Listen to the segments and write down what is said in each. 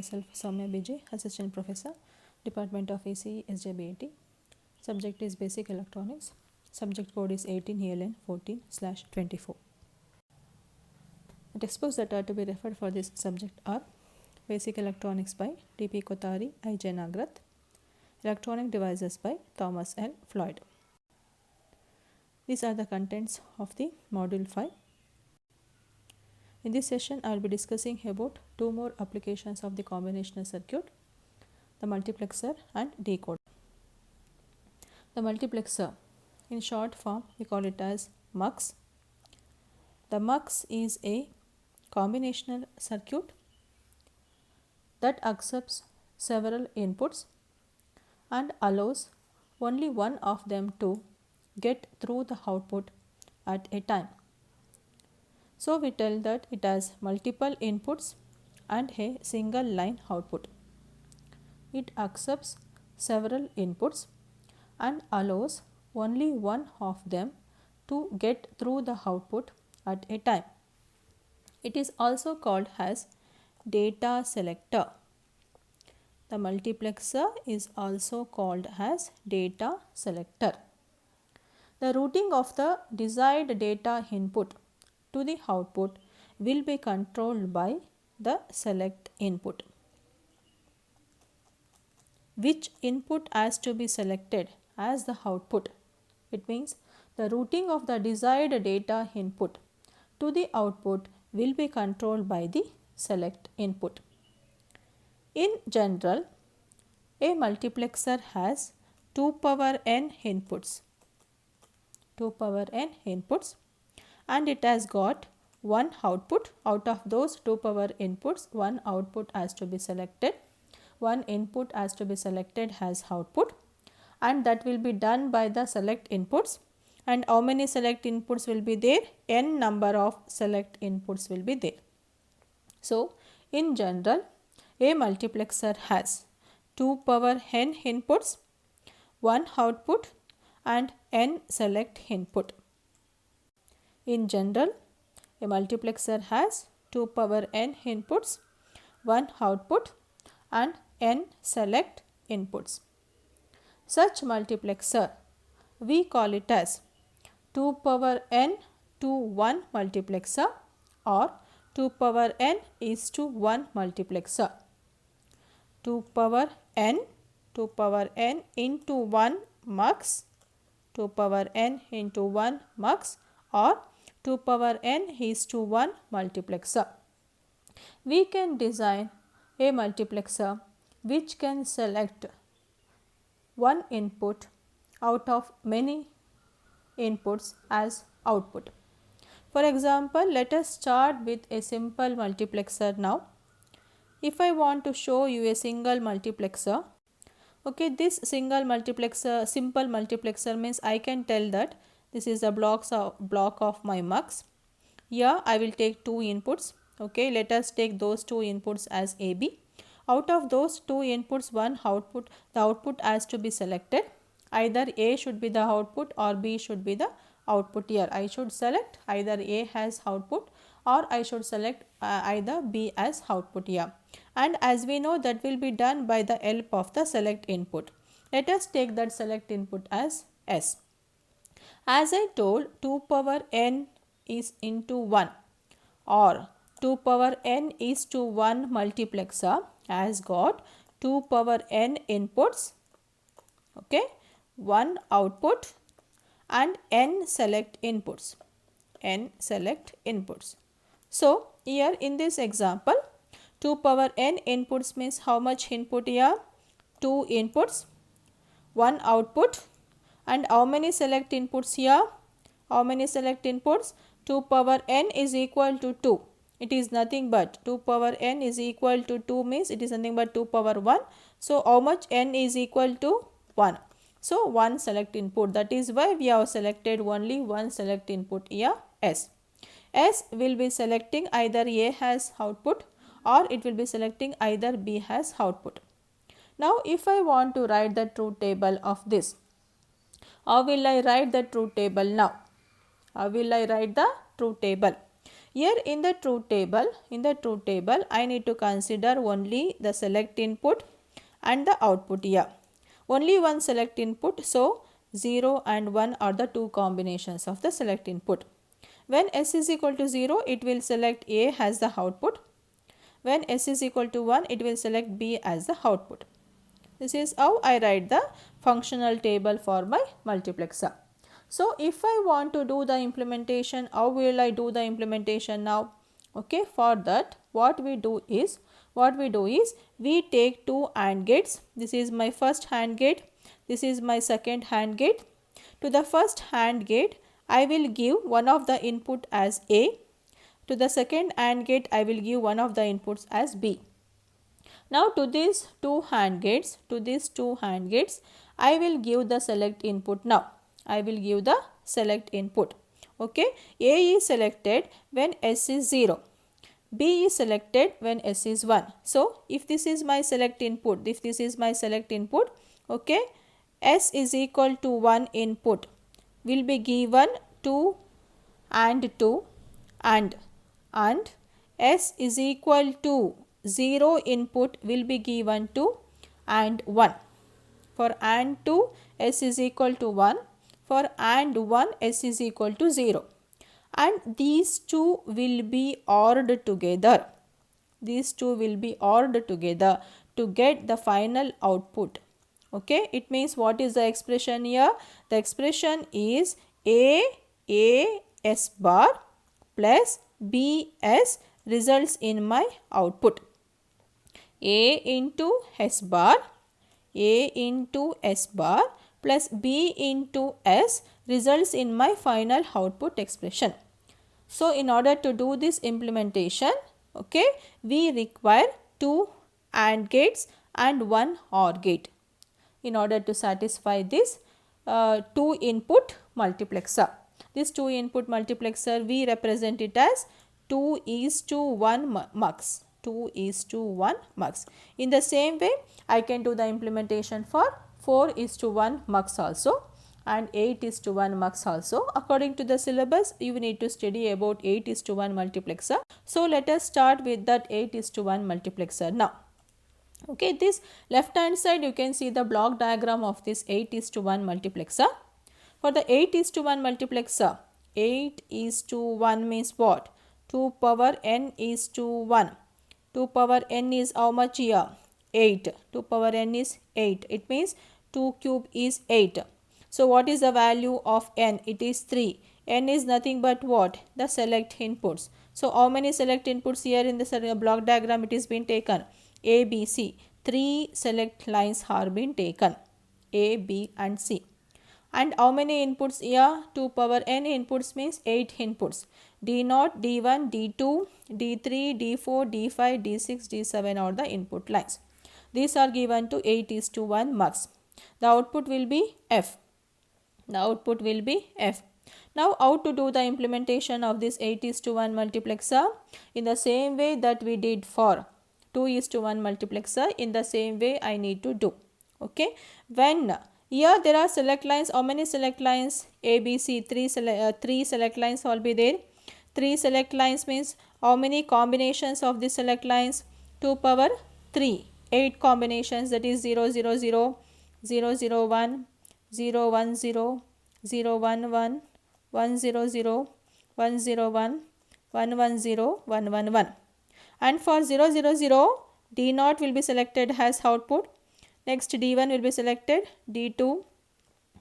myself Soumya BJ, Assistant Professor, Department of ECE, SJBIT. Subject is Basic Electronics. Subject code is 18 ELN 14/24. The textbooks that are to be referred for this subject are Basic Electronics by T.P. Kothari, I.J. Nagrath, Electronic Devices by Thomas L. Floyd. These are the contents of the Module 5. In this session, I will be discussing about two more applications of the combinational circuit, the multiplexer and decoder. The multiplexer, in short form, we call it as MUX. The MUX is a combinational circuit that accepts several inputs and allows only one of them to get through the output at a time. So we tell that it has multiple inputs and a single line output. It accepts several inputs and allows only one of them to get through the output at a time. It is also called as data selector. The multiplexer is also called as data selector. The routing of the desired data input to the output will be controlled by the select input. Which input has to be selected as the output? It means the routing of the desired data input to the output will be controlled by the select input. In general, a multiplexer has 2 power n inputs. 2 power n inputs, and it has got one output. Out of those 2 power inputs, one output has to be selected, one input has to be selected as output, and that will be done by the select inputs. And how many select inputs will be there? N number of select inputs will be there. So in general, a multiplexer has 2 power n inputs, one output and n select input. In general, a multiplexer has 2 power n inputs, one output and n select inputs. Such multiplexer, we call it as 2 power n to 1 multiplexer or 2 power n is to 1 multiplexer. 2 power n into 1 mux, 2 power n into 1 mux, or 2 power n is to 1 multiplexer. We can design a multiplexer which can select one input out of many inputs as output. For example, let us start with a simple multiplexer now. If I want to show you a single multiplexer, okay, this single multiplexer, simple multiplexer means I can tell that this is a block of my mux. Here I will take 2 inputs. Okay, let us take those 2 inputs as AB. Out of those 2 inputs, one output, the output has to be selected. Either A should be the output or B should be the output. Here I should select either A as output or I should select either B as output here. And as we know, that will be done by the help of the select input. Let us take that select input as S. As I told, 2 power n is into 1 or 2 power n is to 1 multiplexer has got 2 power n inputs, okay, 1 output and n select inputs. So here in this example, 2 power n inputs means how much input here? 2 inputs, 1 output, and how many select inputs here? How many select inputs? 2 power n is equal to 2. It is nothing but 2 power n is equal to 2 means it is nothing but 2 power 1. So how much n is equal to 1? So 1 select input. That is why we have selected only one select input here, S. S will be selecting either A as output or it will be selecting either B as output. Now if I want to write the truth table of this, how will I write the truth table now? How will I write the truth table? Here in the truth table, I need to consider only the select input and the output here. Only one select input, so 0 and 1 are the two combinations of the select input. When S is equal to 0, it will select A as the output. When S is equal to 1, it will select B as the output. This is how I write the functional table for my multiplexer. So, if I want to do the implementation, how will I do the implementation now? Okay, for that what we do is we take two AND gates. This is my first AND gate, this is my second AND gate. To the first AND gate, I will give one of the input as A. To the second AND gate, I will give one of the inputs as B. Now to these two AND gates, I will give the select input now. I will give the select input. Okay, A is selected when S is 0. B is selected when S is 1. So, if this is my select input, okay, S is equal to 1 input will be given to AND 2 and S is equal to 0 input will be given to AND 1. For AND 2, S is equal to 1. For AND 1, S is equal to 0. And these two will be ORed together. To get the final output. Okay, it means what is the expression here? The expression is A S bar plus B S results in my output. A into S bar plus B into S results in my final output expression. So, in order to do this implementation, okay, we require two AND gates and one OR gate in order to satisfy this two input multiplexer. This two input multiplexer, we represent it as 2:1 mux. In the same way, I can do the implementation for 4:1 mux also and 8:1 mux also. According to the syllabus, you need to study about 8:1 multiplexer. So, let us start with that 8:1 multiplexer now. Okay, this left hand side you can see the block diagram of this 8:1 multiplexer. For the 8:1 multiplexer, 8:1 means what? 2 power n is to 1. 2 power n is how much here? 8. 2 power n is 8. It means 2 cube is 8. So, what is the value of n? It is 3. N is nothing but what? The select inputs. So, how many select inputs here in the block diagram it is been taken? A, B, C. 3 select lines are been taken. A, B and C. And how many inputs here? 2 power n inputs means 8 inputs. D0, D1, D2, D3, D4, D5, D6, D7 are the input lines. These are given to 8:1 mux. The output will be F. Now, how to do the implementation of this 8:1 multiplexer? In the same way that we did for 2:1 multiplexer, in the same way I need to do. Okay. When here there are select lines, how many select lines? A, B, C, 3 select lines will be there. 3 select lines means how many combinations of the select lines? 2 power 3. 8 combinations, that is 0, 0, 0, 0, 0, 1, 0, 1, 0, 0, 1, 1, 1, 0, 0, 1, 0, 1, 1, 1, 0, 1, 1, 1. And for 0, 0, 0, D0 will be selected as output. Next D1 will be selected, D2,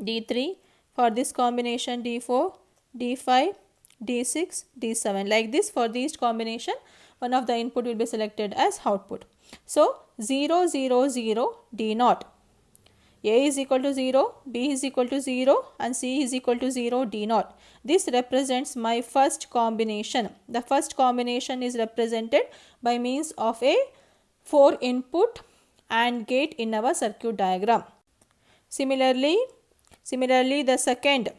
D3. For this combination D4, D5, D6, D7. Like this, for this combination, one of the input will be selected as output. So, 0, 0, 0, D0. A is equal to 0, B is equal to 0 and C is equal to 0, D0. This represents my first combination. The first combination is represented by means of a 4 input AND gate in our circuit diagram. Similarly the second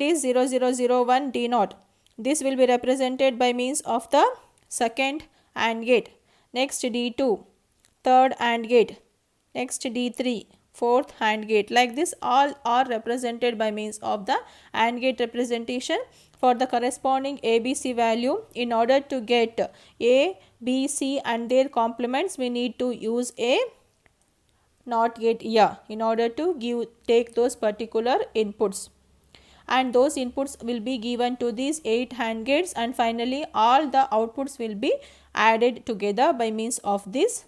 is 0, 0, 0, 1 D0. This will be represented by means of the second AND gate. Next D2, third AND gate. Next D3, 4th AND gate. Like this, all are represented by means of the AND gate representation. For the corresponding ABC value, in order to get A, B, C and their complements, we need to use a NOT gate in order to take those particular inputs, and those inputs will be given to these 8 AND gates, and finally all the outputs will be added together by means of this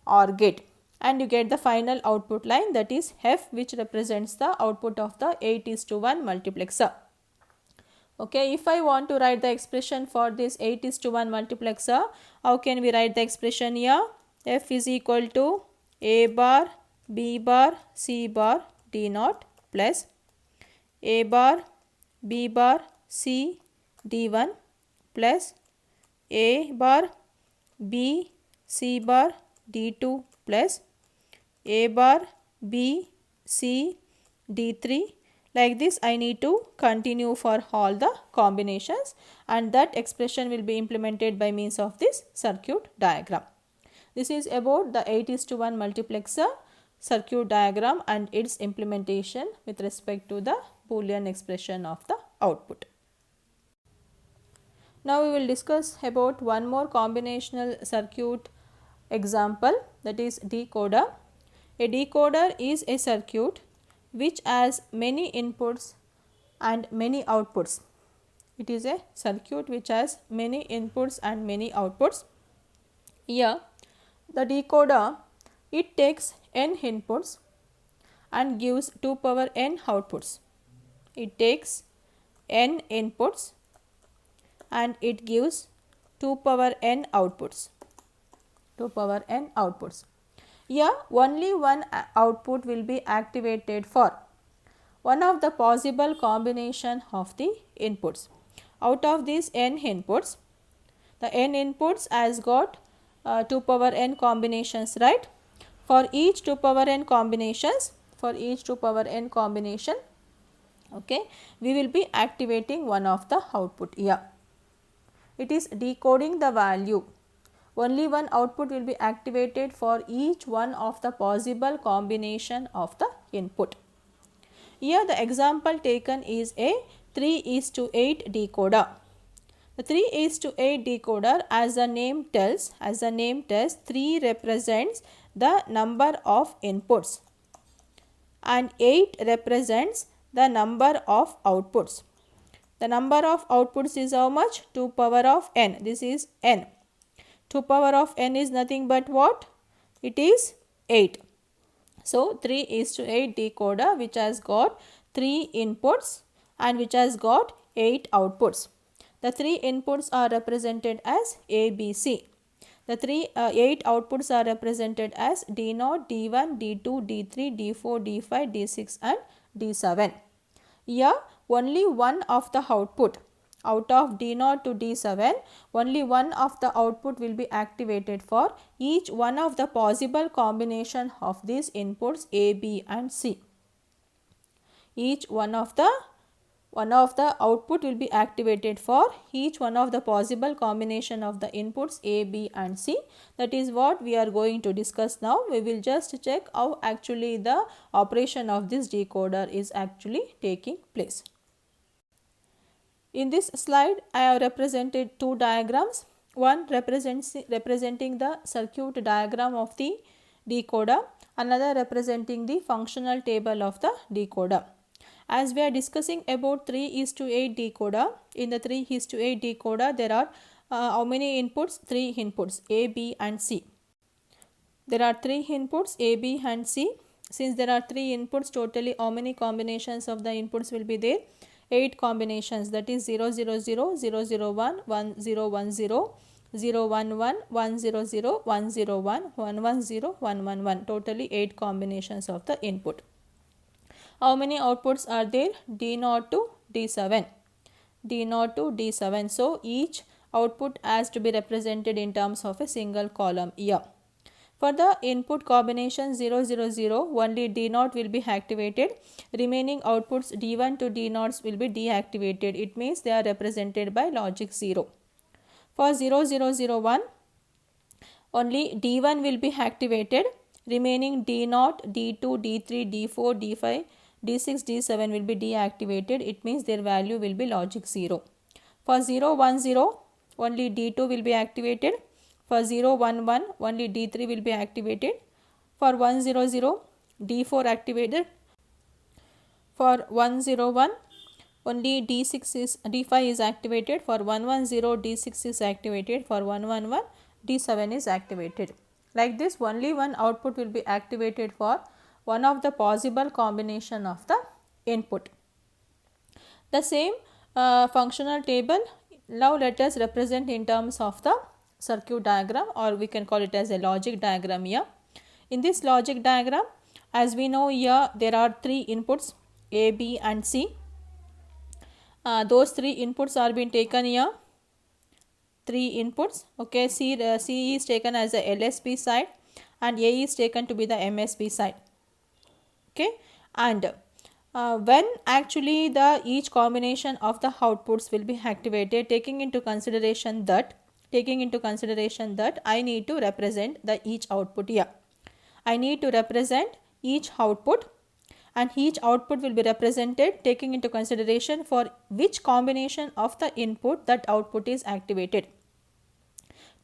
OR gate, and you get the final output line, that is F, which represents the output of the 8:1 multiplexer. Okay, if I want to write the expression for this 8:1 multiplexer, how can we write the expression here? F is equal to A bar, B bar, C bar, D naught plus A bar, B bar, C, D1 plus A bar, B, C bar, D2 plus A bar, B, C, D3. Like this, I need to continue for all the combinations, and that expression will be implemented by means of this circuit diagram. This is about the 8:1 multiplexer circuit diagram and its implementation with respect to the Boolean expression of the output. Now we will discuss about one more combinational circuit example, that is decoder. A decoder is a circuit which has many inputs and many outputs. It is a circuit which has many inputs and many outputs. Here the decoder, it takes n inputs and gives 2 power n outputs. It takes n inputs and it gives 2 power n outputs. 2 power n outputs. Here only one output will be activated for one of the possible combination of the inputs. Out of these n inputs, the n inputs has got 2 power n combinations, right? For each 2 power n combinations, okay, we will be activating one of the output here. It is decoding the value. Only one output will be activated for each one of the possible combination of the input. Here the example taken is a 3:8 decoder. The 3:8 decoder, as the name tells, 3 represents the number of inputs and 8 represents the number of outputs. The number of outputs is how much? 2 power of n. This is n. 2 power of n is nothing but what? It is 8. So 3:8 decoder which has got 3 inputs and which has got 8 outputs. The 3 inputs are represented as A, B, C. The 8 outputs are represented as D0, D1, D2, D3, D4, D5, D6 and D7. Here only one of the output, out of D0 to D7, only one of the output will be activated for each one of the possible combination of these inputs A, B and C. Each one of the output will be activated for each one of the possible combination of the inputs A, B and C. That is what we are going to discuss now. We will just check how actually the operation of this decoder is actually taking place. In this slide, I have represented 2 diagrams. One representing the circuit diagram of the decoder, another representing the functional table of the decoder. As we are discussing about 3:8 decoder, in the 3:8 decoder there are how many inputs? 3 inputs A, B and C. There are 3 inputs A, B and C. Since there are 3 inputs, totally how many combinations of the inputs will be there? 8 combinations, that is 0, 0, 0, 0, 0, 1, 1, 0, 1, 0, 0, 1, 1, 1, 0, 0, 1, 0, 1, 1, 1, 0, 1, 1, 1. Totally 8 combinations of the input. How many outputs are there? D0 to D7. D0 to D7. So each output has to be represented in terms of a single column here. For the input combination 0, 0, 0, only D0 will be activated. Remaining outputs D1 to D0 will be deactivated. It means they are represented by logic 0. For 0, 0, 0, 1, only D1 will be activated remaining D0, D2, D3, D4, D5, D6, D7 will be deactivated. It means their value will be logic 0. For 0, 1, 0, only D2 will be activated. For 0, 1, 1, only D3 will be activated. For 1, 0, 0, D4 activated. For 1, 0, 1, only D5 is activated. For 1, 1, 0, D6 is activated. For 1, 1, 1, D7 is activated. Like this, only one output will be activated for one of the possible combination of the input. The same functional table, now let us represent in terms of the circuit diagram, or we can call it as a logic diagram here. In this logic diagram, as we know here, there are three inputs A, B and C. Those three inputs are being taken here. Three inputs, okay. C is taken as the LSB side and A is taken to be the MSB side, okay. And when actually the each combination of the outputs will be activated, taking into consideration that I need to represent the each output here. I need to represent each output, and each output will be represented taking into consideration for which combination of the input that output is activated.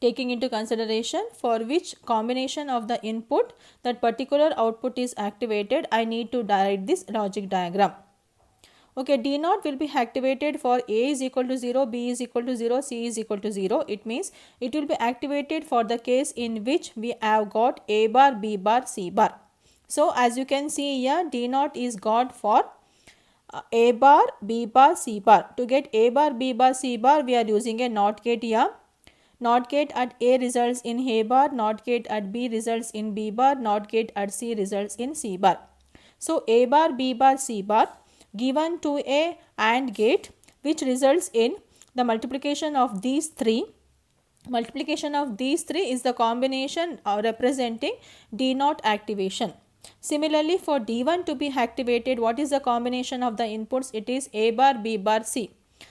Taking into consideration for which combination of the input that particular output is activated, I need to write this logic diagram. Okay, D0 will be activated for A is equal to 0, B is equal to 0, C is equal to 0. It means it will be activated for the case in which we have got A bar, B bar, C bar. So, as you can see here, D0 is got for A bar, B bar, C bar. To get A bar, B bar, C bar, we are using a NOT gate here. NOT gate at A results in A bar, NOT gate at B results in B bar, NOT gate at C results in C bar. So, A bar, B bar, C bar given to a AND gate which results in the multiplication of these three. Multiplication of these three is the combination representing D0 activation. Similarly, for D1 to be activated, what is the combination of the inputs? It is A bar, B bar, C.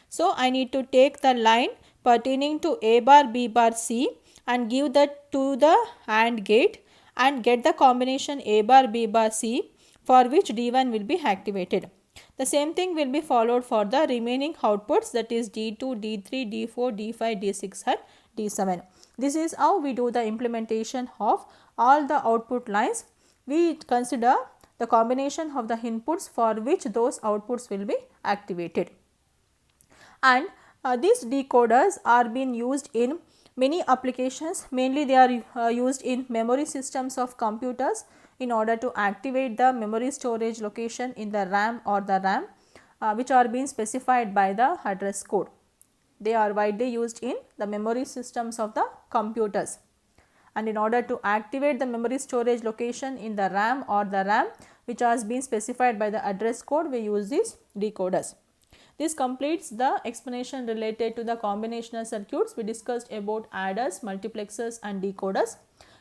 So, I need to take the line pertaining to A bar, B bar, C and give that to the AND gate and get the combination A bar, B bar, C for which D1 will be activated. The same thing will be followed for the remaining outputs, that is D2, D3, D4, D5, D6 and D7. This is how we do the implementation of all the output lines. We consider the combination of the inputs for which those outputs will be activated. And these decoders are being used in many applications. Mainly they are used in memory systems of computers in order to activate the memory storage location in the RAM or the RAM which are being specified by the address code. They are widely used in the memory systems of the computers. And in order to activate the memory storage location in the RAM or the RAM which has been specified by the address code, we use these decoders. This completes the explanation related to the combinational circuits. We discussed about adders, multiplexers and decoders.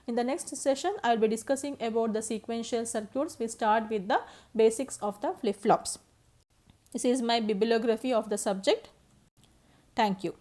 In the next session, I will be discussing about the sequential circuits. We start with the basics of the flip-flops. This is my bibliography of the subject. Thank you.